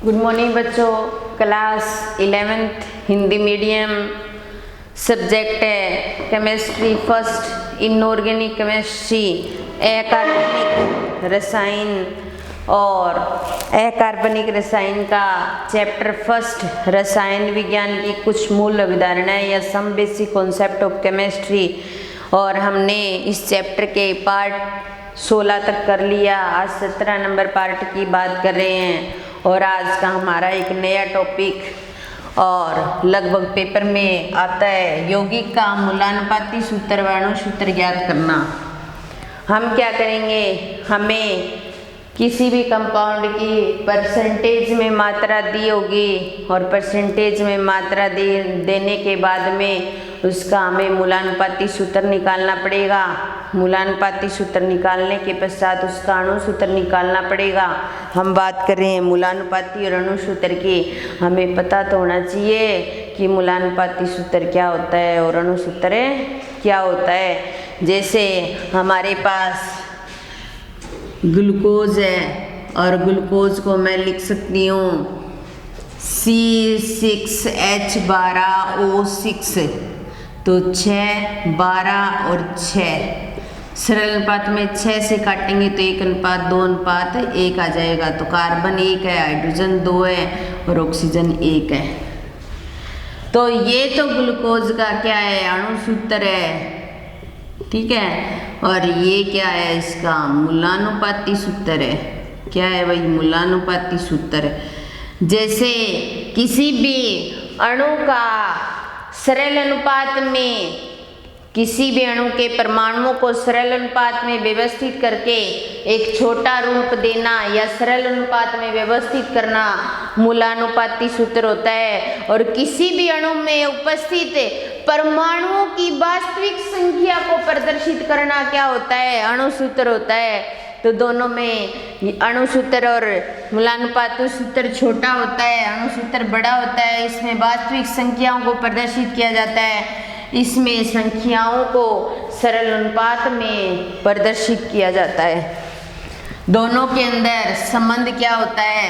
Good morning बच्चों। Class 11th Hindi medium, subject है chemistry first, inorganic chemistry, अकार्बनिक रसायन और अकार्बनिक रसायन का चैप्टर फर्स्ट, रसायन विज्ञान की कुछ मूल अवधारणाएं या some basic concept of chemistry. और हमने इस चैप्टर के पार्ट 16 तक कर लिया। आज 17 नंबर पार्ट की बात कर रहे हैं और आज का हमारा एक नया टॉपिक और लगभग पेपर में आता है, यौगिक का मूलानुपाती सूत्र व अणु सूत्र ज्ञात करना। हम क्या करेंगे, हमें किसी भी कंपाउंड की परसेंटेज में मात्रा दी होगी और परसेंटेज में मात्रा देने के बाद में उसका हमें मूलानुपाती सूत्र निकालना पड़ेगा। मूलानुपाती सूत्र निकालने के पश्चात उसका अणु सूत्र निकालना पड़ेगा। हम बात कर रहे हैं मूलानुपाती और अणु सूत्र की। हमें पता तो होना चाहिए कि मूलानुपाती सूत्र क्या होता है और अणु सूत्र क्या होता है। जैसे हमारे पास ग्लूकोज है और ग्लूकोज को मैं लिख सकती हूँ C6H12O6, तो 6, 12 और 6 सरल अनुपात में 6 से काटेंगे तो 1:2:1 आ जाएगा। तो कार्बन 1 है, हाइड्रोजन 2 है और ऑक्सीजन 1 है। तो ये तो ग्लूकोज का क्या है, अणु सूत्र है, ठीक है। और ये क्या है, इसका मूलानुपाती सूत्र है। क्या है भाई, मूलानुपाती सूत्र है। जैसे किसी भी अणु का सरल अनुपात में, किसी भी अणु के परमाणुओं को सरल अनुपात में व्यवस्थित करके एक छोटा रूप देना या सरल अनुपात में व्यवस्थित करना मूलानुपाती सूत्र होता है। और किसी भी अणु में उपस्थित परमाणुओं की वास्तविक संख्या को प्रदर्शित करना क्या होता है, अणु सूत्र होता है। तो दोनों में अणु सूत्र और मूलानुपाती सूत्र छोटा होता है, अणु सूत्र बड़ा होता है। इसमें वास्तविक संख्याओं को प्रदर्शित किया जाता है, इसमें संख्याओं को सरल अनुपात में प्रदर्शित किया जाता है। दोनों के अंदर संबंध क्या होता है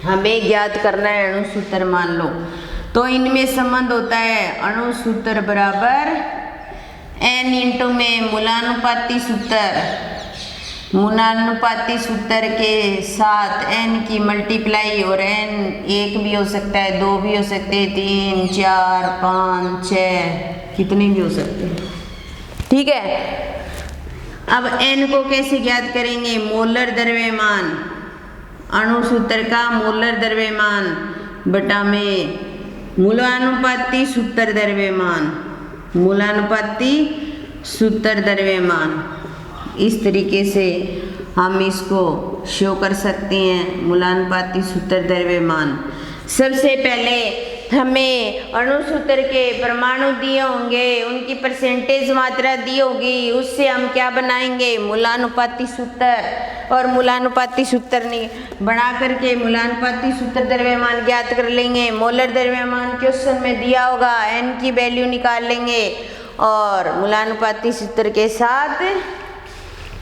हमें ज्ञात करना है। अणु सूत्र मान लो तो इनमें संबंध होता है अणु सूत्र बराबर n इंटू में मूलानुपाती सूत्र, मूलानुपाती सूत्र के साथ n की मल्टीप्लाई, और n 1 भी हो सकता है, 2 भी हो सकते हैं, 3, 4, 5, 6 कितने भी हो सकते हैं, ठीक है। अब n को कैसे ज्ञात करेंगे, मोलर द्रव्यमान, अणु सूत्र का मोलर द्रव्यमान बटा में मूलानुपाती सूत्र द्रव्यमान, मूलानुपाती सूत्र द्रव्यमान। इस तरीके से हम इसको शो कर सकते हैं, मूलानुपाती सूत्र द्रव्यमान। सबसे पहले हमें अणु सूत्र के परमाणु दिए होंगे, उनकी परसेंटेज मात्रा दी होगी, उससे हम क्या बनाएंगे, मूलानुपाती सूत्र। और मूलानुपाती सूत्र बना करके मूलानुपाती सूत्र द्रव्यमान ज्ञात कर लेंगे। मोलर द्रव्यमान क्वेश्चन में दिया होगा, n की वैल्यू निकाल लेंगे और मूलानुपाती सूत्र के साथ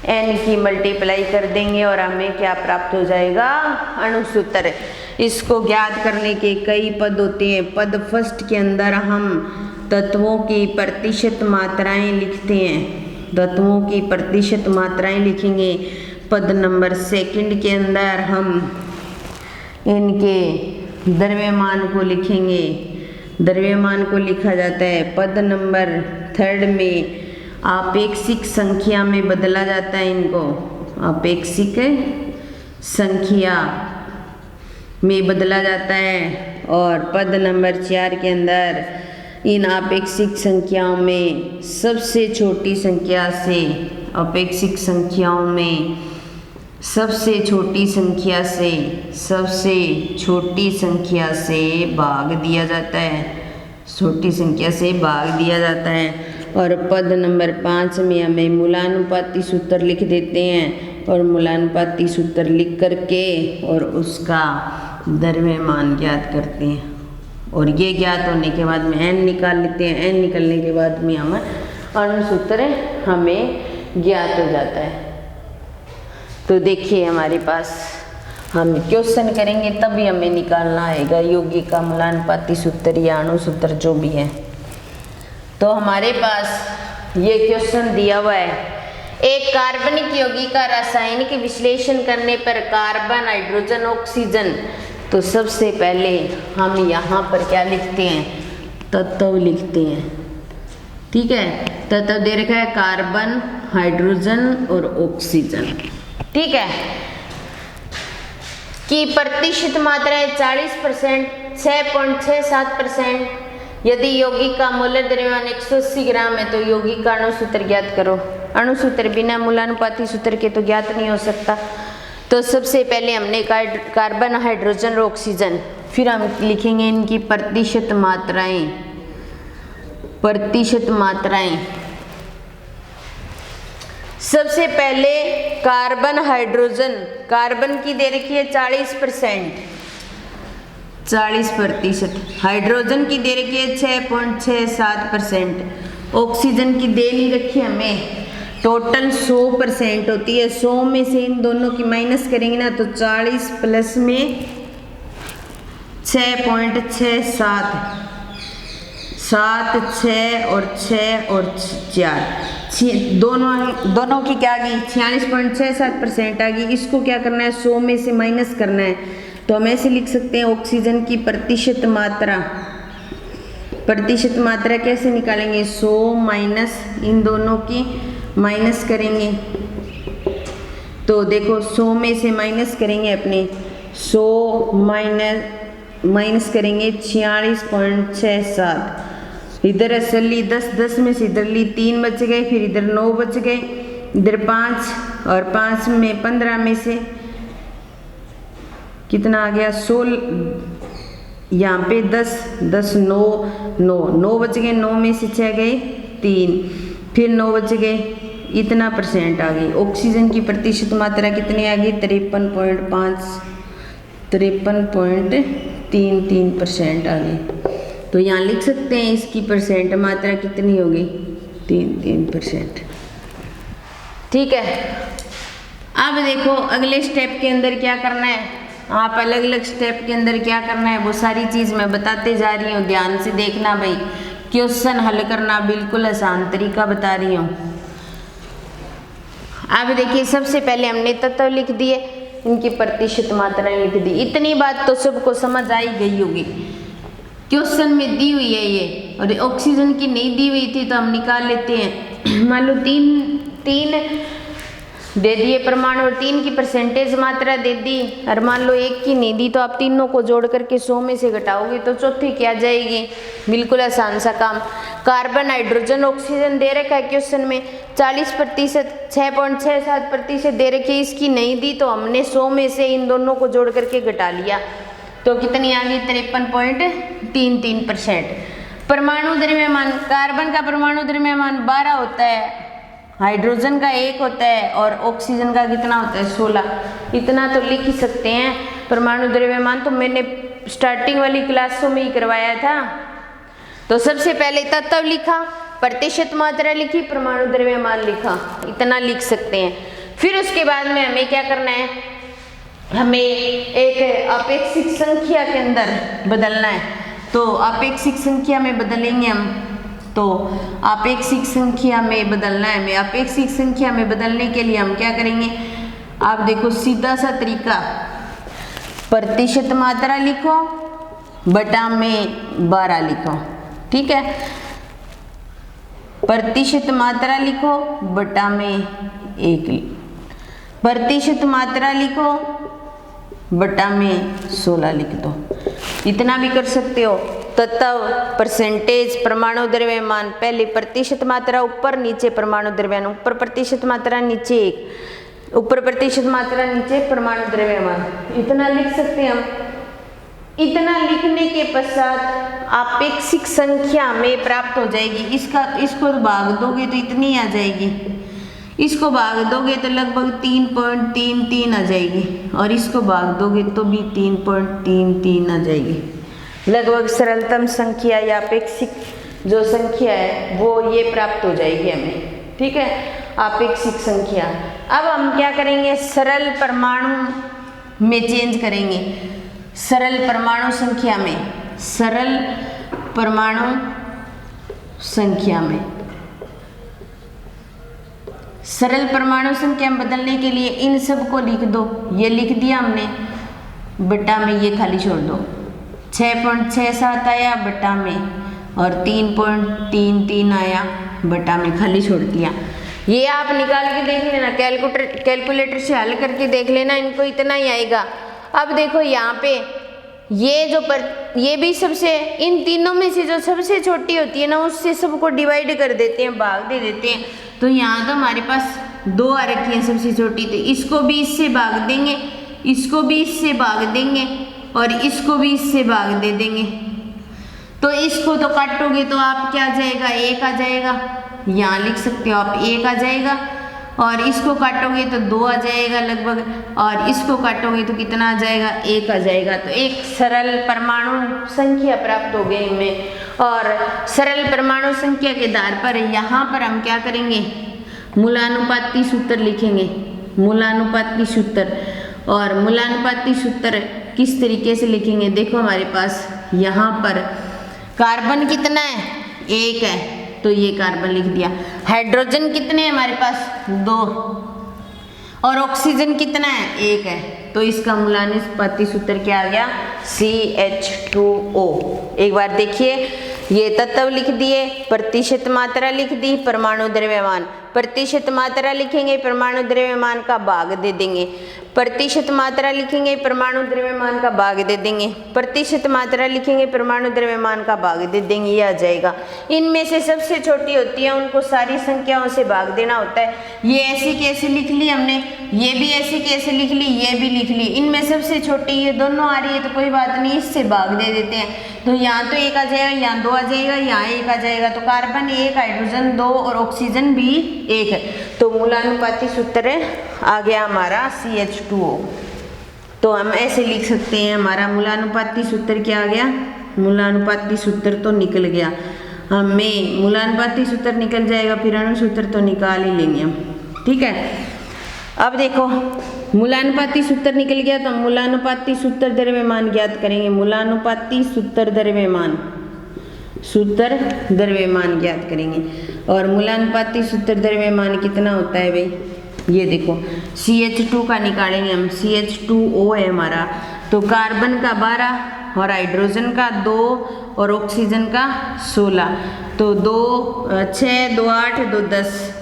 n की मल्टीप्लाई कर देंगे और हमें क्या प्राप्त हो जाएगा, अणु सूत्र। इसको ज्ञात करने के कई पद होते हैं। पद फर्स्ट के अंदर हम तत्वों की प्रतिशत मात्राएं लिखते हैं, तत्वों की प्रतिशत मात्राएं लिखेंगे। पद नंबर सेकंड के अंदर हम इनके द्रव्यमान को लिखेंगे, द्रव्यमान को लिखा जाता है। पद नंबर थर्ड में आपेक्षिक संख्या में बदला जाता है, इनको आपेक्षिक संख्या में बदला जाता है। और पद नंबर 4 के अंदर इन आपेक्षिक संख्याओं में सबसे छोटी संख्या से, आपेक्षिक संख्याओं में सबसे छोटी संख्या से, सबसे छोटी संख्या से भाग दिया जाता है, छोटी संख्या से भाग दिया जाता है। और पद नंबर 5 में हमें मूलानुपाती सूत्र लिख देते हैं और मूलानुपाती सूत्र लिख करके और उसका द्रव्यमान ज्ञात करते हैं। और ये ज्ञात होने के बाद में n निकाल लेते हैं। n निकलने के बाद में हम अणु सूत्र हमें ज्ञात हो जाता है। तो देखिए हमारे पास हम क्वेश्चन करेंगे तभी हमें निकालना आएगा यौगिक का मूलानुपाती सूत्र या अणु सूत्र जो भी है। तो हमारे पास ये क्वेश्चन दिया हुआ है, एक कार्बनिक यौगिक का रासायनिक विश्लेषण करने पर कार्बन, हाइड्रोजन, ऑक्सीजन। तो सबसे पहले हम यहाँ पर क्या लिखते हैं, तत्व लिखते हैं। ठीक है, तत्व दे रखा है कार्बन, हाइड्रोजन और ऑक्सीजन। ठीक है, की प्रतिशत मात्रा है 40%, 6.67%। यदि यौगिक का मोलर द्रव्यमान 180 ग्राम है तो यौगिक का अणु सूत्र ज्ञात करो। अणु सूत्र बिना मूलानुपाती सूत्र के तो ज्ञात नहीं हो सकता। तो सबसे पहले हमने कार्बन, हाइड्रोजन और ऑक्सीजन, फिर हम लिखेंगे इनकी प्रतिशत मात्राएं। प्रतिशत मात्राएं सबसे पहले कार्बन, हाइड्रोजन, कार्बन की दे रखी है 40%, 40%। हाइड्रोजन की दे रखी है 6.67%। ऑक्सीजन की दे नहीं रखी हमें, टोटल 100% होती है। 100 में से इन दोनों की माइनस करेंगे ना तो 40 प्लस में 6.67, 7, 6 और 6 और 4, दोनों की क्या आ गई 46.67% आ गई। इसको क्या करना है, 100 में से माइनस करना है। तो हम ऐसे लिख सकते हैं ऑक्सीजन की प्रतिशत मात्रा। प्रतिशत मात्रा कैसे निकालेंगे, 100 माइनस इन दोनों की माइनस करेंगे। तो देखो 100 में से माइनस करेंगे अपने 100 माइनस करेंगे 46.67। इधर असर ली 10 में से इधर ली 3 बच गए, फिर इधर 9 बच गए, इधर 5 और 5 में 15 में से कितना आ गया 16, यहाँ पे 10 9 बच गए, 9 में से 6 गए 3, फिर 9 बच गए, इतना परसेंट आ गई। ऑक्सीजन की प्रतिशत मात्रा कितनी आ गई 53.33% आ गई। तो यहाँ लिख सकते हैं इसकी परसेंट मात्रा कितनी होगी 3%। ठीक है, अब देखो अगले स्टेप के अंदर क्या करना है। आप अलग अलग स्टेप के अंदर क्या करना है वो सारी चीज़ मैं बताते जा रही हूँ, ध्यान से देखना भाई। क्वेश्चन हल करना बिल्कुल आसान तरीका बता रही हूँ। अब देखिए सबसे पहले हमने तत्व लिख दिए, इनकी प्रतिशत मात्राएं लिख दी। इतनी बात तो सबको समझ आई गई होगी, क्वेश्चन में दी हुई है ये, और ऑक्सीजन की नहीं दी हुई थी तो हम निकाल लेते हैं। मान लो तीन दे दिए परमाणु और 3 की परसेंटेज मात्रा दे दी, और मान लो 1 की नहीं दी तो आप तीनों को जोड़ करके 100 में से घटाओगे तो चौथी क्या जाएगी। बिल्कुल आसान सा काम। कार्बन, हाइड्रोजन, ऑक्सीजन दे रखा है क्वेश्चन में 40%, 6.67% दे रखी है, इसकी नहीं दी तो हमने 100 में से इन दोनों को जोड़ करके घटा लिया तो कितनी आ गई 53.33%। परमाणु द्रव्यमान, कार्बन का परमाणु द्रव्यमान 12 होता है, हाइड्रोजन का 1 होता है और ऑक्सीजन का कितना होता है 16। इतना तो लिख ही सकते हैं परमाणु द्रव्यमान, तो मैंने स्टार्टिंग वाली क्लासों में ही करवाया था। तो सबसे पहले तत्व लिखा, प्रतिशत मात्रा लिखी, परमाणु द्रव्यमान लिखा, इतना लिख सकते हैं। फिर उसके बाद में हमें क्या करना है, हमें एक अपेक्षित संख्या के अंदर बदलना है। तो अपेक्षित संख्या में बदलेंगे हम, तो अपेक्षित संख्या में बदलना है हमें। अपेक्षित संख्या में बदलने के लिए हम क्या करेंगे, आप देखो सीधा सा तरीका, प्रतिशत मात्रा लिखो बटा में 12 लिखो। ठीक है, प्रतिशत मात्रा लिखो बटा में 1, प्रतिशत मात्रा लिखो बटा में 16 लिख दो। इतना भी कर सकते हो। तत्व, परसेंटेज, परमाणु द्रव्यमान, पहले प्रतिशत मात्रा ऊपर, नीचे परमाणु द्रव्यमान, ऊपर प्रतिशत मात्रा नीचे 1, ऊपर प्रतिशत मात्रा नीचे परमाणु द्रव्यमान, इतना लिख सकते हैं हम। इतना लिखने के पश्चात अपेक्षित संख्या में प्राप्त हो जाएगी। इसको भाग दोगे तो इतनी आ जाएगी, इसको भाग दोगे तो लगभग 3.33 आ जाएगी, और इसको भाग दोगे तो भी 3.33 आ जाएगी। लगभग सरलतम संख्या या अपेक्षित जो संख्या है वो ये प्राप्त हो जाएगी हमें। ठीक है, अपेक्षित संख्या। अब हम क्या करेंगे, सरल परमाणु में चेंज करेंगे, सरल परमाणु संख्या में, सरल परमाणु संख्या में। सरल परमाणु संख्या में बदलने के लिए इन सब को लिख दो, ये लिख दिया हमने, बटा में ये खाली छोड़ दो, 6.67 आया बटा में, और 3.33 आया बटा में, खाली छोड़ दिया। ये आप निकाल के देख लेना, कैलकुलेटर से हल करके देख लेना, इनको इतना ही आएगा। अब देखो यहाँ पे ये भी सबसे, इन तीनों में से जो सबसे छोटी होती है ना, उससे सबको डिवाइड कर देते हैं, भाग दे देते हैं। तो यहाँ तो हमारे पास 2 आ रखी है सबसे छोटी, तो इसको भी इससे भाग देंगे, इसको भी इससे भाग देंगे, और इसको भी इससे भाग दे देंगे। तो इसको तो काटोगे तो आप क्या आ जाएगा, 1 आ जाएगा, यहाँ लिख सकते हो आप 1 आ जाएगा, और इसको काटोगे तो 2 आ जाएगा लगभग, और इसको काटोगे तो कितना आ जाएगा, 1 आ जाएगा। तो एक सरल परमाणु संख्या प्राप्त हो गई हमें। और सरल परमाणु संख्या के आधार पर यहाँ पर हम क्या करेंगे, मूलानुपाती सूत्र लिखेंगे, मूलानुपाती सूत्र। और मूलानुपाती सूत्र किस तरीके से लिखेंगे, देखो हमारे पास यहाँ पर कार्बन कितना है, 1 है, तो ये कार्बन लिख दिया। हाइड्रोजन कितने हैं हमारे पास, 2, और ऑक्सीजन कितना है, 1 है, तो इसका मूलानुपाती सूत्र क्या आ गया, CH2O। एक बार देखिए, ये तत्व लिख दिए, प्रतिशत मात्रा लिख दी, परमाणु द्रव्यमान, प्रतिशत मात्रा लिखेंगे, परमाणु द्रव्यमान का भाग दे देंगे, प्रतिशत मात्रा लिखेंगे, परमाणु द्रव्यमान का भाग दे देंगे, प्रतिशत मात्रा लिखेंगे, परमाणु द्रव्यमान का भाग दे देंगे, ये आ जाएगा। इनमें से सबसे छोटी होती है, उनको सारी संख्याओं से भाग देना होता है। ये ऐसी कैसे लिख ली हमने, ये भी ऐसी कैसे लिख ली, ये भी लिख ली। इनमें सबसे छोटी ये दोनों आ रही है, तो कोई बात नहीं, इससे भाग दे देते हैं। तो यहाँ तो 1 आ जाएगा, यहाँ 2 आ जाएगा, यहाँ 1 आ जाएगा, तो कार्बन 1, हाइड्रोजन 2 और ऑक्सीजन भी 1 है। तो मूलानुपाती सूत्र आ गया हमारा CH2O। तो हम ऐसे लिख सकते हैं, हमारा मूलानुपाती सूत्र क्या आ गया, मूलानुपाती सूत्र तो निकल गया हमें, मूलानुपाती सूत्र निकल जाएगा, फिर अणुसूत्र तो निकाल ही लेंगे हम, ठीक है। अब देखो मूलानुपाती सूत्र निकल गया, तो मूलानुपाती सूत्र द्रव्यमान ज्ञात करेंगे, मूलानुपाती सूत्र द्रव्यमान, सूत्र द्रव्यमान ज्ञात करेंगे। और मूलानुपाती सूत्र द्रव्यमान कितना होता है भाई, ये देखो CH2 का निकालेंगे हम, CH2O है हमारा, तो कार्बन का 12 और हाइड्रोजन का 2 और ऑक्सीजन का 16, तो 6 2 8 2 10,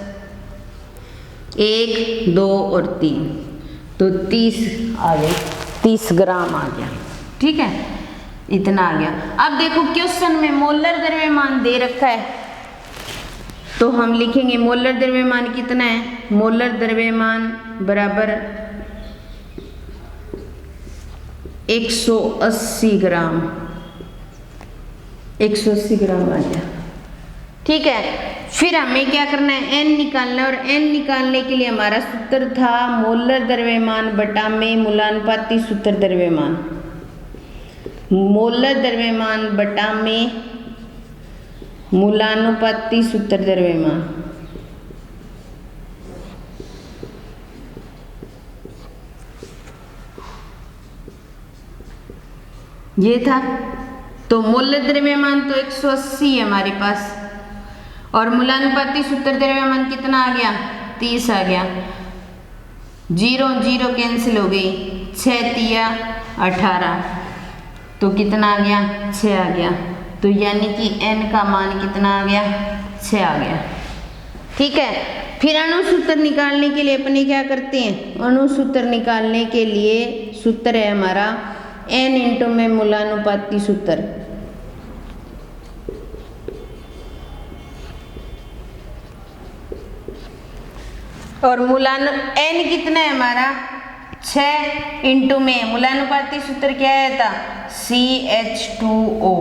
1 2 और 3, तो 30 आ गए, 30 ग्राम आ गया, ठीक है, इतना आ गया। अब देखो क्वेश्चन में मोलर द्रव्यमान दे रखा है, तो हम लिखेंगे मोलर द्रव्यमान कितना है, मोलर द्रव्यमान बराबर 180 ग्राम, 180 ग्राम आ गया, ठीक है। फिर हमें क्या करना है, n निकालना है, और n निकालने के लिए हमारा सूत्र था मोलर द्रव्यमान बटा में मूलानुपाती सूत्र द्रव्यमान, मोलर द्रव्यमान बटा में मूलानुपाती सूत्र द्रव्यमान। ये था, तो मोलर द्रव्यमान तो 180 है हमारे पास, और मूलानुपाती सूत्र द्रव्यमान कितना आ गया, 30 आ गया। 0 0 कैंसिल हो गई, 6 तिया 18, तो कितना आ गया, 6 आ गया। तो यानी कि n का मान कितना आ गया, 6 आ गया, ठीक है। फिर अणुसूत्र निकालने के लिए अपने क्या करते हैं, अणुसूत्र निकालने के लिए सूत्र है हमारा n इंटू में मूलानुपाती सूत्र, और n कितना है हमारा, 6 इंटू में मूलानुपाती सूत्र क्या आया था, CH2O,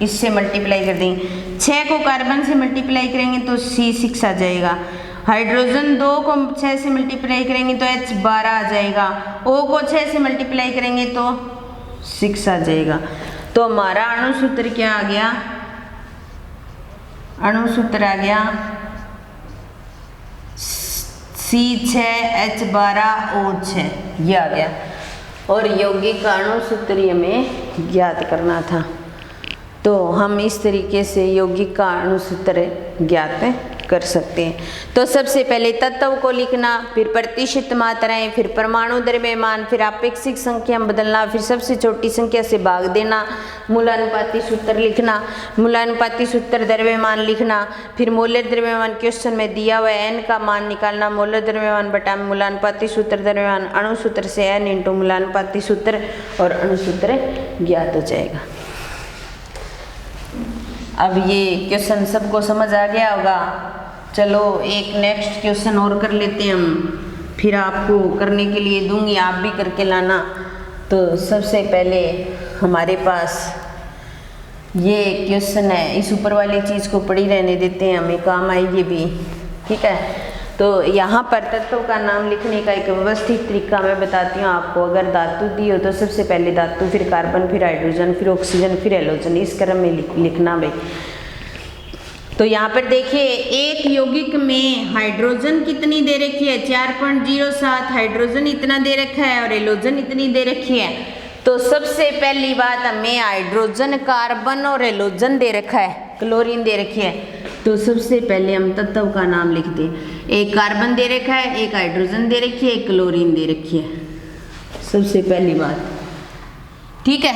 इससे मल्टीप्लाई कर देंगे, 6 को कार्बन से मल्टीप्लाई करेंगे तो C6 आ जाएगा, हाइड्रोजन 2 को 6 से मल्टीप्लाई करेंगे तो H12 आ जाएगा, O को 6 से मल्टीप्लाई करेंगे तो 6 आ जाएगा। तो हमारा अणुसूत्र क्या आ गया, अणुसूत्र आ गया C6H12O6, ये आ गया। और यौगिक का अणुसूत्र हमें ज्ञात करना था। तो हम इस तरीके से यौगिक का अणुसूत्र ज्ञात कर सकते हैं। तो सबसे पहले तत्व को लिखना, फिर प्रतिशत मात्राएं, फिर परमाणु द्रव्यमान, फिर आपेक्षिक संख्या बदलना, फिर सबसे छोटी संख्या से भाग देना, मूलानुपाती सूत्र लिखना, मूलानुपाती सूत्र द्रव्यमान लिखना, फिर मोलर द्रव्यमान क्वेश्चन में दिया हुआ n का मान निकालना, मोलर द्रव्यमान बटा मूलानुपाती सूत्र द्रव्यमान, अणुसूत्र से n इंटू मूलानुपाती सूत्र और अणुसूत्र ज्ञात हो जाएगा। अब ये क्वेश्चन सबको समझ आ गया होगा। चलो एक नेक्स्ट क्वेश्चन और कर लेते हैं हम, फिर आपको करने के लिए दूंगी, आप भी करके लाना। तो सबसे पहले हमारे पास ये क्वेश्चन है, इस ऊपर वाली चीज़ को पढ़ी रहने देते हैं, हमें काम आएगी भी, ठीक है। तो यहाँ पर तत्व का नाम लिखने का एक व्यवस्थित तरीका मैं बताती हूँ आपको। अगर धातु दी हो तो सबसे पहले धातु, फिर कार्बन, फिर हाइड्रोजन, फिर ऑक्सीजन, फिर हेलोजन, इस क्रम में लिखना भाई। तो यहाँ पर देखिए एक यौगिक में हाइड्रोजन कितनी दे रखी है, 4.07, हाइड्रोजन इतना दे रखा है और हेलोजन इतनी दे रखी है। तो सबसे पहली बात हमें हाइड्रोजन, कार्बन और हेलोजन दे रखा है, क्लोरीन दे रखी है। तो सबसे पहले हम तत्व का नाम लिखते हैं। एक कार्बन दे रखा है, एक हाइड्रोजन दे रखी है, एक क्लोरीन दे रखी है, सबसे पहली बात, ठीक है।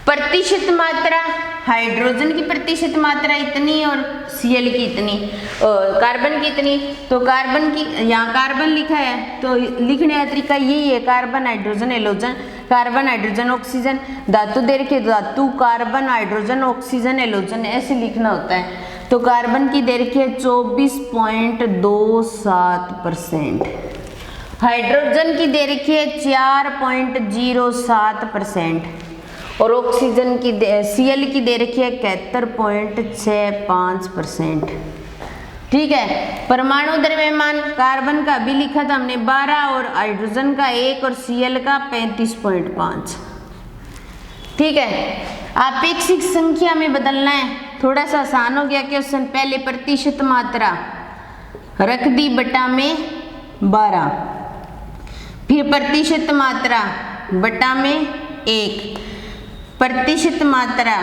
प्रतिशत मात्रा, हाइड्रोजन की प्रतिशत मात्रा इतनी और Cl की इतनी, कार्बन की इतनी। तो कार्बन की, यहाँ कार्बन लिखा है तो लिखने का तरीका यही है, carbon, hydrogen, halogen, carbon, hydrogen, oxygen. धातु दे रखी है, धातु, कार्बन, हाइड्रोजन, ऑक्सीजन, हेलोजन, ऐसे लिखना होता है। तो कार्बन की दे रखी है 24.27%, हाइड्रोजन की दे रखी है 4.07% और ऑक्सीजन की Cl की दे रखी है 71.65%, ठीक है। परमाणु द्रव्यमान, कार्बन का भी लिखा था हमने 12 और हाइड्रोजन का 1 और Cl का 35.5, ठीक है। आपेक्षिक संख्या में बदलना है, थोड़ा सा आसान हो गया क्वेश्चन। पहले प्रतिशत मात्रा रख दी बटा में 12, फिर प्रतिशत मात्रा बटा में 1, प्रतिशत मात्रा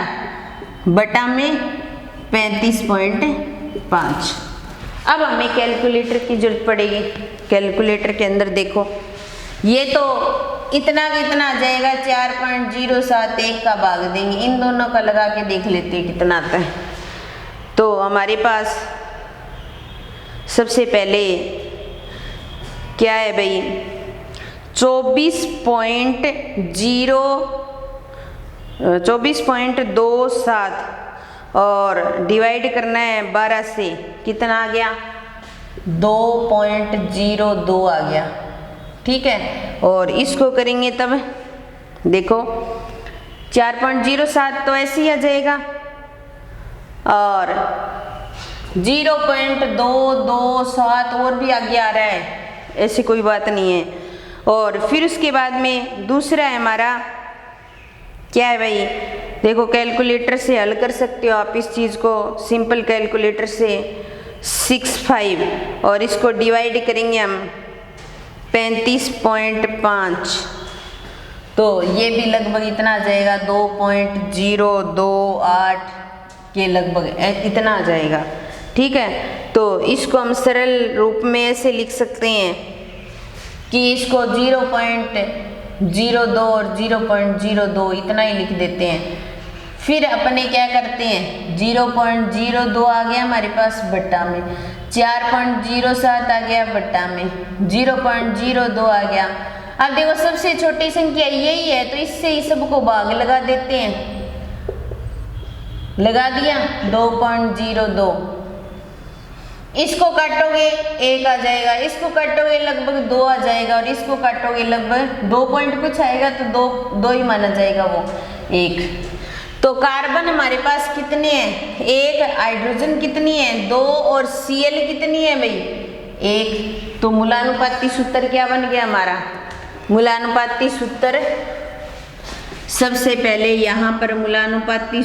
बटा में 35.5। अब हमें कैलकुलेटर की जरूरत पड़ेगी। कैलकुलेटर के अंदर देखो, ये तो इतना कितना आ जाएगा, 4.071 का भाग देंगे, इन दोनों का लगा के देख लेते हैं कितना आता है। तो हमारे पास सबसे पहले क्या है भाई, 24.27 और डिवाइड करना है 12 से, कितना आ गया, 2.02 आ गया, ठीक है। और इसको करेंगे तब देखो 4.07 तो ऐसे ही आ जाएगा और 0.227 और भी आगे आ रहा है, ऐसी कोई बात नहीं है। और फिर उसके बाद में दूसरा है हमारा, क्या है भाई, देखो कैलकुलेटर से हल कर सकते हो आप इस चीज़ को, सिंपल कैलकुलेटर से 65 और इसको डिवाइड करेंगे हम 35.5, तो ये भी लगभग इतना आ जाएगा, 2.028 के लगभग इतना आ जाएगा, ठीक है। तो इसको हम सरल रूप में ऐसे लिख सकते हैं कि इसको 0.02 और 0.02 इतना ही लिख देते हैं। फिर अपने क्या करते हैं, 0.02 आ गया हमारे पास बट्टा में, 4.07 आ गया बट्टा में, 0.02 आ गया। अब देखो सबसे छोटी संख्या यही है तो इससे ही सबको भाग लगा देते हैं, लगा दिया 2.02, इसको काटोगे 1 आ जाएगा, इसको काटोगे लगभग 2 आ जाएगा और इसको काटोगे लगभग 2 पॉइंट कुछ आएगा तो 2 ही माना जाएगा वो 1। तो कार्बन हमारे पास कितने हैं, 1, हाइड्रोजन कितनी है 2 और Cl कितनी है भाई 1। तो मूलानुपाती सूत्र क्या बन गया हमारा, मूलानुपाती सूत्र सबसे पहले यहाँ पर मूलानुपाती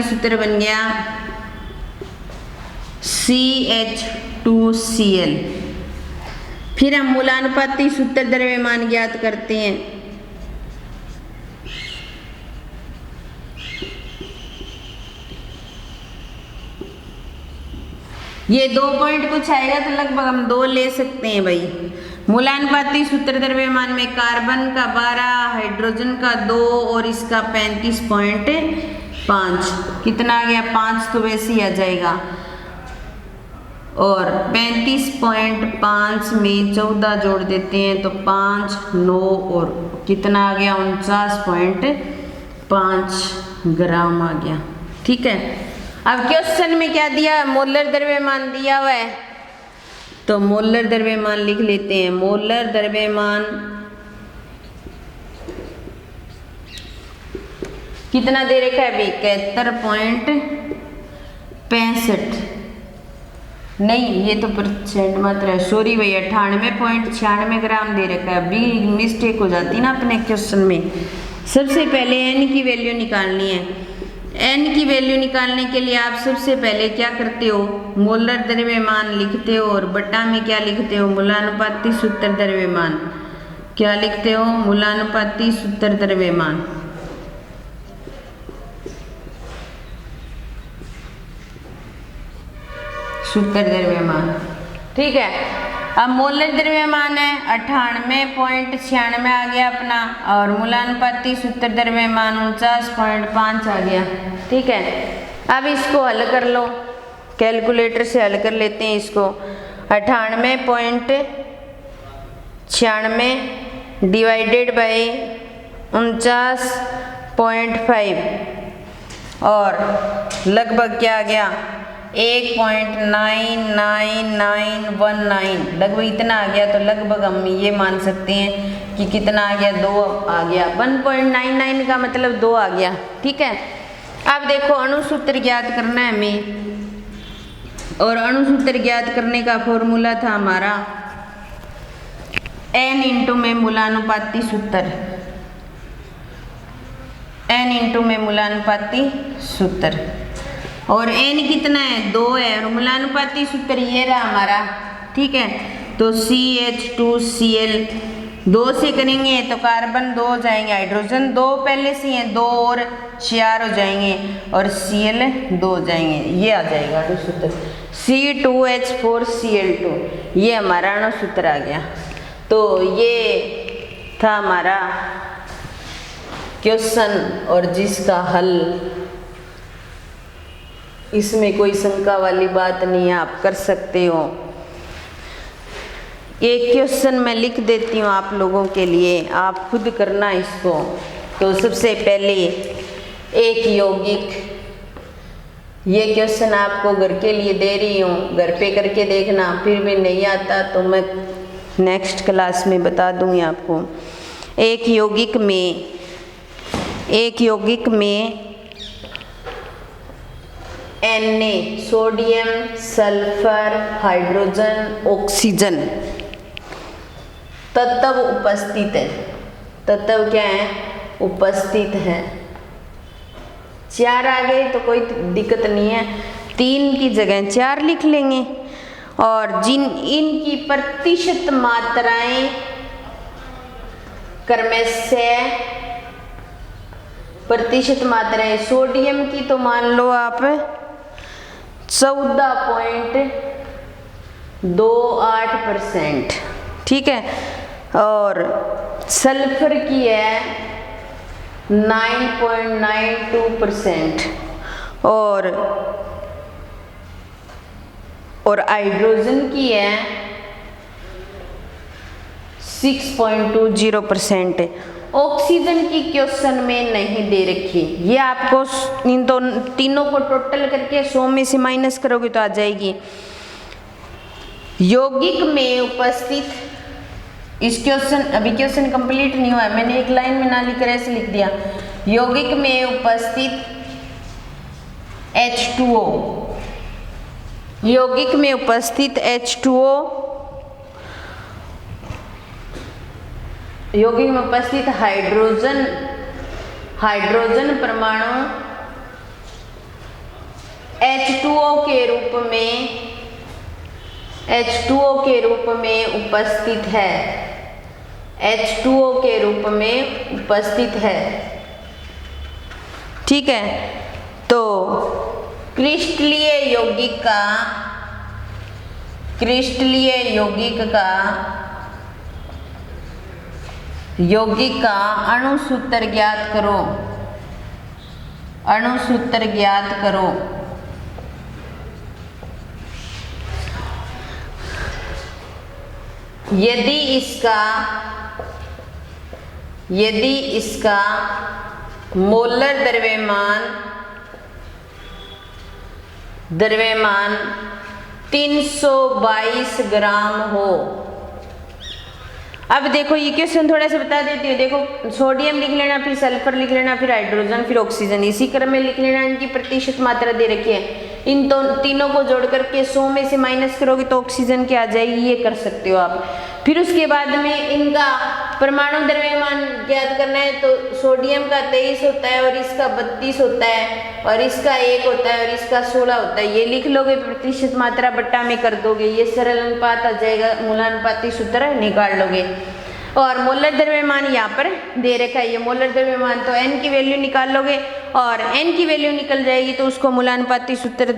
सूत्र बन गया CH2Cl। फिर हम मूलानुपाती सूत्र द्रव्यमान ज्ञात करते हैं। ये 2 पॉइंट कुछ आएगा तो लगभग हम 2 ले सकते हैं भाई। मूलानुपाती सूत्र द्रव्यमान में कार्बन का 12, हाइड्रोजन का 2 और इसका 35.5 कितना आ गया 5 तो वैसे ही आ जाएगा। और 35.5 में 14 जोड़ देते हैं तो 5, 9 और कितना आ गया 49.5 ग्राम आ गया। ठीक है, अब क्वेश्चन में क्या दिया, मोलर द्रव्यमान दिया हुआ है तो मोलर द्रव्यमान लिख लेते हैं। मोलर द्रव्यमान कितना दे रखा है भाई 71.65 नहीं ये तो परसेंट मात्रा है, सॉरी भैया 98.96 ग्राम दे रखा है। अभी मिस्टेक हो जाती ना अपने क्वेश्चन में। सबसे पहले एन की वैल्यू निकालनी है। एन की वैल्यू निकालने के लिए आप सबसे पहले क्या करते हो, मोलर द्रव्यमान लिखते हो और बटा में क्या लिखते हो मूलानुपाती सूत्र द्रव्यमान। क्या लिखते हो मूलानुपाती सूत्र द्रव्यमान। सूत्र द्रव्यमान ठीक है। अब मोलर द्रव्यमान है 98.96 आ गया अपना और मूलानुपाती सूत्र द्रव्यमान 49.5 आ गया। ठीक है, अब इसको हल कर लो, कैलकुलेटर से हल कर लेते हैं इसको। 98.96 डिवाइडेड बाई 49.5 और लगभग क्या आ गया 1.99919 लगभग इतना आ गया। तो लगभग हम ये मान सकते हैं कि कितना आ गया 2 आ गया। 1.99 का मतलब 2 आ गया। ठीक है, अब देखो अणुसूत्र ज्ञात करना है हमें और अणुसूत्र ज्ञात करने का फॉर्मूला था हमारा n इंटू में मूलानुपाती सूत्र, n इंटू में मूलानुपाती सूत्र और n कितना है 2 है और मूलानुपाती सूत्र ये रहा हमारा। ठीक है, तो CH2Cl 2 से करेंगे तो कार्बन 2 हो जाएंगे, हाइड्रोजन 2 पहले से हैं 2 और 4 हो जाएंगे और Cl 2 हो जाएंगे। ये आ जाएगा अणुसूत्र C2H4Cl2 ये हमारा अणुसूत्र आ गया। तो ये था हमारा क्वेश्चन और जिसका हल, इसमें कोई शंका वाली बात नहीं है, आप कर सकते हो। एक क्वेश्चन मैं लिख देती हूँ आप लोगों के लिए, आप खुद करना इसको। तो सबसे पहले एक यौगिक, ये क्वेश्चन आपको घर के लिए दे रही हूँ, घर पे करके देखना, फिर भी नहीं आता तो मैं नेक्स्ट क्लास में बता दूँगी आपको। एक यौगिक में Na sodium, sulphur, hydrogen, oxygen तत्व उपस्थित है। तत्व क्या है उपस्थित है। 4 आ गए तो कोई दिक्कत नहीं है, 3 की जगह 4 लिख लेंगे। और इनकी प्रतिशत मात्राएं क्रमशः प्रतिशत मात्राएं सोडियम की तो मान लो आप 14.28%। ठीक है, और सल्फर की है 9.92% और हाइड्रोजन की है 6.20%। ऑक्सीजन की क्वेश्चन में नहीं दे रखी, ये आपको इन तीनों को टोटल करके 100 में से माइनस करोगे तो आ जाएगी। यौगिक में उपस्थित, इस क्वेश्चन अभी क्वेश्चन कंप्लीट नहीं हुआ है, मैंने एक लाइन में ना लिखकर ऐसे लिख दिया। यौगिक में उपस्थित H2O, यौगिक में उपस्थित H2O, यौगिक में उपस्थित हाइड्रोजन परमाणु H2O के रूप में H2O के रूप में उपस्थित है, H2O के रूप में उपस्थित है। ठीक है, तो क्रिस्टलीय यौगिक का अणुसूत्र ज्ञात करो, अणुसूत्र ज्ञात करो। यदि इसका मोलर द्रव्यमान 322 ग्राम हो। अब देखो ये क्वेश्चन थोड़ा सा बता देती हूँ। देखो सोडियम लिख लेना, फिर सल्फर लिख लेना, फिर हाइड्रोजन, फिर ऑक्सीजन, इसी क्रम में लिख लेना। इनकी प्रतिशत मात्रा दे रखी है, इन तीनों को जोड़ करके 100 में से माइनस करोगे तो ऑक्सीजन की आ जाएगी, ये कर सकते हो आप। फिर उसके बाद में इनका परमाणु द्रव्यमान ज्ञात करना है, तो सोडियम का 23 होता है और इसका 32 होता है और इसका 1 होता है और इसका 16 होता है। ये लिख लोगे, प्रतिशत मात्रा बट्टा में कर दोगे, ये सरल अनुपात आ जाएगा, मूलानुपाती सूत्र निकाल लोगे। और मोलर द्रव्यमान यहाँ पर दे रखा है, ये मोलर द्रव्यमान, तो n की वैल्यू निकाल लोगे और n की वैल्यू निकल जाएगी तो उसको मूलानुपाती सूत्र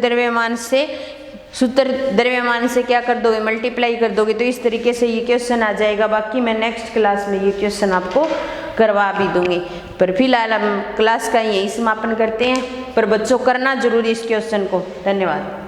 द्रव्यमान से क्या कर दोगे, मल्टीप्लाई कर दोगे। तो इस तरीके से ये क्वेश्चन आ जाएगा। बाकी मैं नेक्स्ट क्लास में ये क्वेश्चन आपको करवा भी दूंगी, पर फिलहाल हम क्लास का यही समापन करते हैं। पर बच्चों करना जरूरी इस क्वेश्चन को। धन्यवाद।